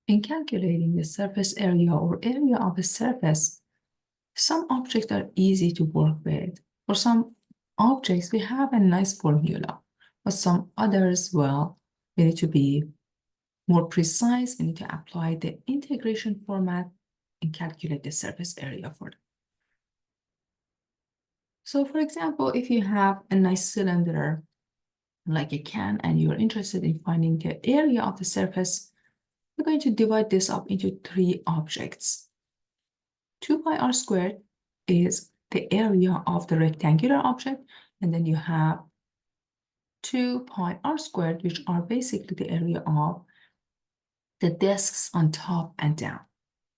In calculating the surface area or area of a surface, some objects are easy to work with. For some objects, we have a nice formula, but some others, well, we need to be more precise. We need to apply the integration format and calculate the surface area for them. So for example, if you have a nice cylinder like a can and you're interested in finding the area of the surface, we're going to divide this up into three objects. 2 pi r squared is the area of the rectangular object, and then you have 2 pi r squared, which are basically the area of the disks on top and down.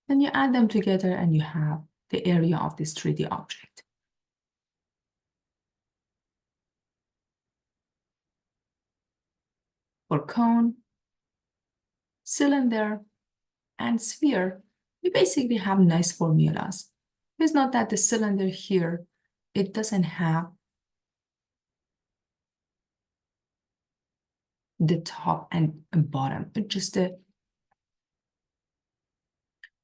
Then you add them together and you have the area of this 3D object. For cone, cylinder, and sphere, we basically have nice formulas. It's not that the cylinder here, it doesn't have the top and bottom, it's just the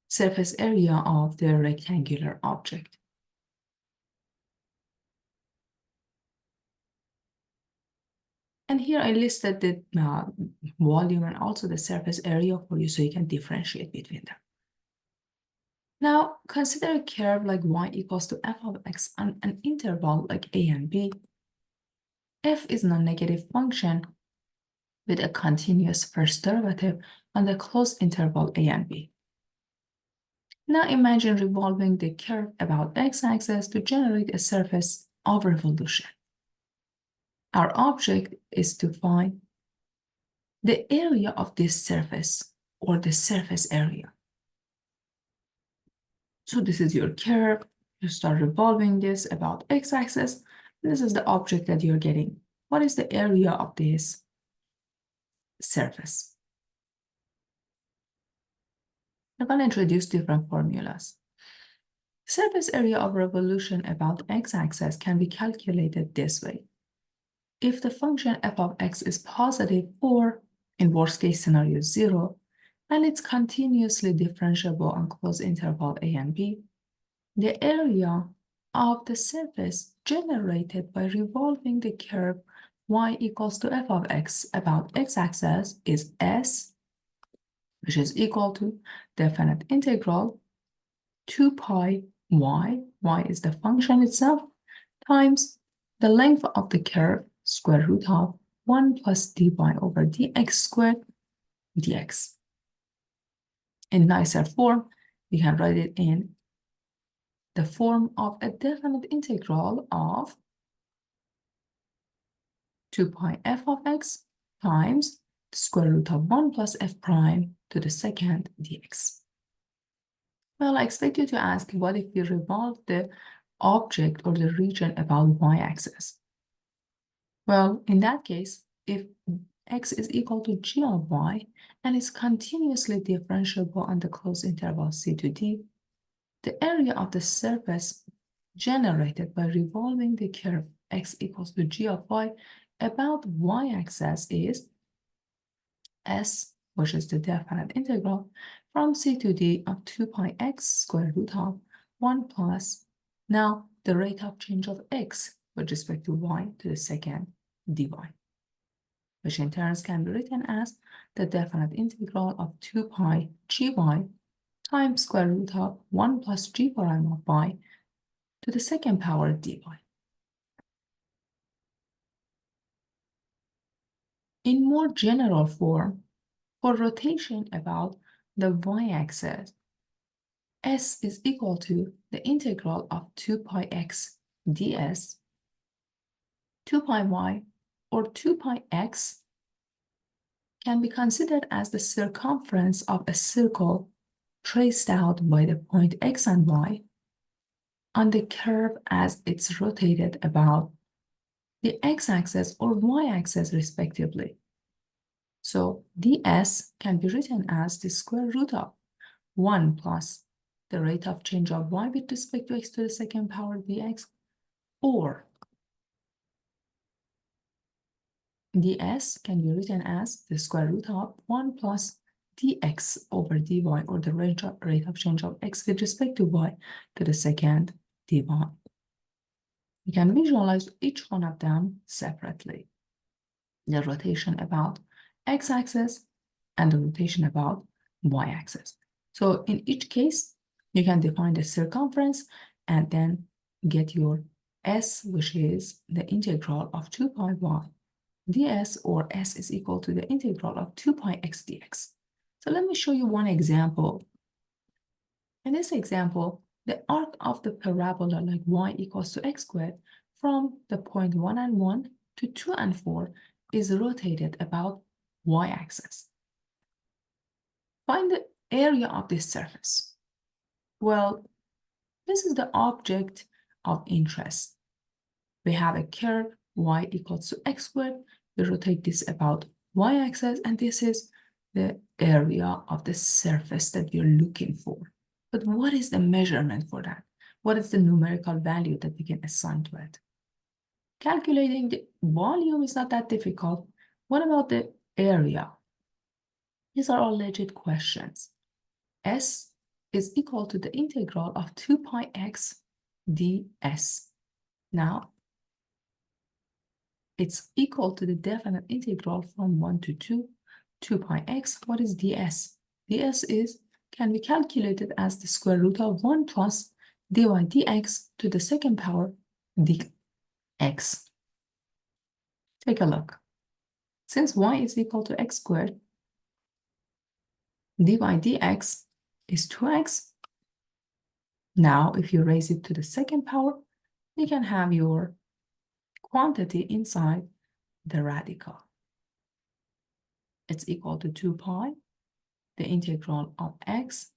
surface area of the rectangular object. And here I listed the volume and also the surface area for you so you can differentiate between them. Now, consider a curve like y equals to f of x on an interval like a and b. F is a non-negative function with a continuous first derivative on the closed interval a and b. Now imagine revolving the curve about x-axis to generate a surface of revolution. Our object is to find the area of this surface or the surface area. So this is your curve. You start revolving this about x-axis. This is the object that you're getting. What is the area of this surface? I'm going to introduce different formulas. Surface area of revolution about x-axis can be calculated this way. If the function f of x is positive or, in worst case scenario, 0, and it's continuously differentiable on closed interval a and b, the area of the surface generated by revolving the curve y equals to f of x about x-axis is s, which is equal to definite integral 2 pi y is the function itself, times the length of the curve, square root of 1 plus dy over dx squared dx. In nicer form, we can write it in the form of a definite integral of 2 pi f of x times the square root of 1 plus f prime to the second dx. Well, I expect you to ask, what if we revolve the object or the region about y-axis? Well, in that case, if x is equal to g of y and is continuously differentiable on the closed interval c to d, the area of the surface generated by revolving the curve x equals to g of y about y-axis is s, which is the definite integral from c to d of 2 pi x square root of 1 plus, now the rate of change of x with respect to y to the second dy, which in turn can be written as the definite integral of 2 pi gy times square root of 1 plus g prime of y to the second power dy. In more general form, for rotation about the y-axis, s is equal to the integral of 2 pi x ds, 2 pi y, or 2 pi x can be considered as the circumference of a circle traced out by the point x and y on the curve as it's rotated about the x-axis or y-axis respectively. So ds can be written as the square root of 1 plus the rate of change of y with respect to x to the second power dx, or ds can be written as the square root of 1 plus dx over dy, or the rate of change of x with respect to y to the second dy. You can visualize each one of them separately. The rotation about x-axis and the rotation about y-axis. So in each case, you can define the circumference and then get your s, which is the integral of 2 pi y ds, or s is equal to the integral of 2 pi x dx. So let me show you one example. In this example, the arc of the parabola like y equals to x squared from the point 1 and 1 to 2 and 4 is rotated about y-axis. Find the area of this surface. Well, this is the object of interest. We have a curve y equals to x squared. We rotate this about y-axis, and this is the area of the surface that we're looking for. But what is the measurement for that? What is the numerical value that we can assign to it? Calculating the volume is not that difficult. What about the area? These are all legit questions. S is equal to the integral of 2 pi x ds. Now, it's equal to the definite integral from 1 to 2 pi x. What is ds? ds can be calculated as the square root of 1 plus dy dx to the second power dx. Take a look. Since y is equal to x squared, dy dx is 2x. Now, if you raise it to the second power, you can have your quantity inside the radical. It's equal to 2 pi, the integral of x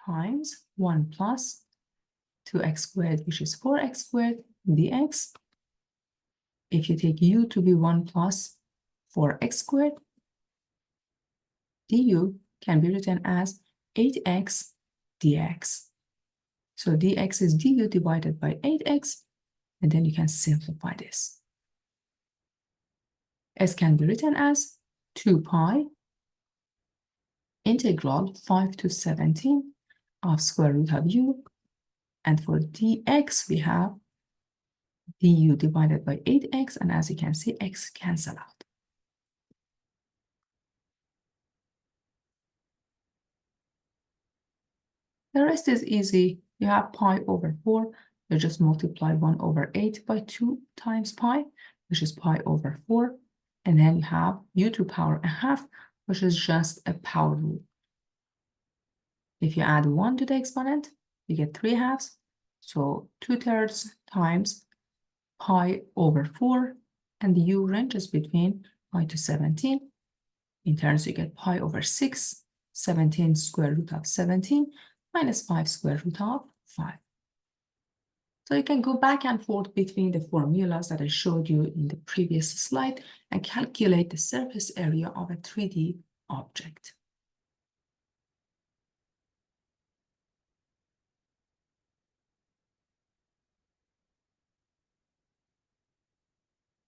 times 1 plus 2x squared, which is 4x squared, dx. If you take u to be 1 plus 4x squared, du can be written as 8x dx. So dx is du divided by 8x, and then you can simplify this. S can be written as 2 pi integral 5 to 17 of square root of u, and for dx we have du divided by 8x, and as you can see, x cancel out. The rest is easy. You have pi over 4. You just multiply 1 over 8 by 2 times pi, which is pi over 4. And then you have u to power a half, which is just a power rule. If you add 1 to the exponent, you get 3 halves. So 2/3 times pi over 4, and the u ranges between pi to 17. In turns, you get pi over 6, 17 square root of 17, minus 5 square root of 5. So you can go back and forth between the formulas that I showed you in the previous slide and calculate the surface area of a 3D object.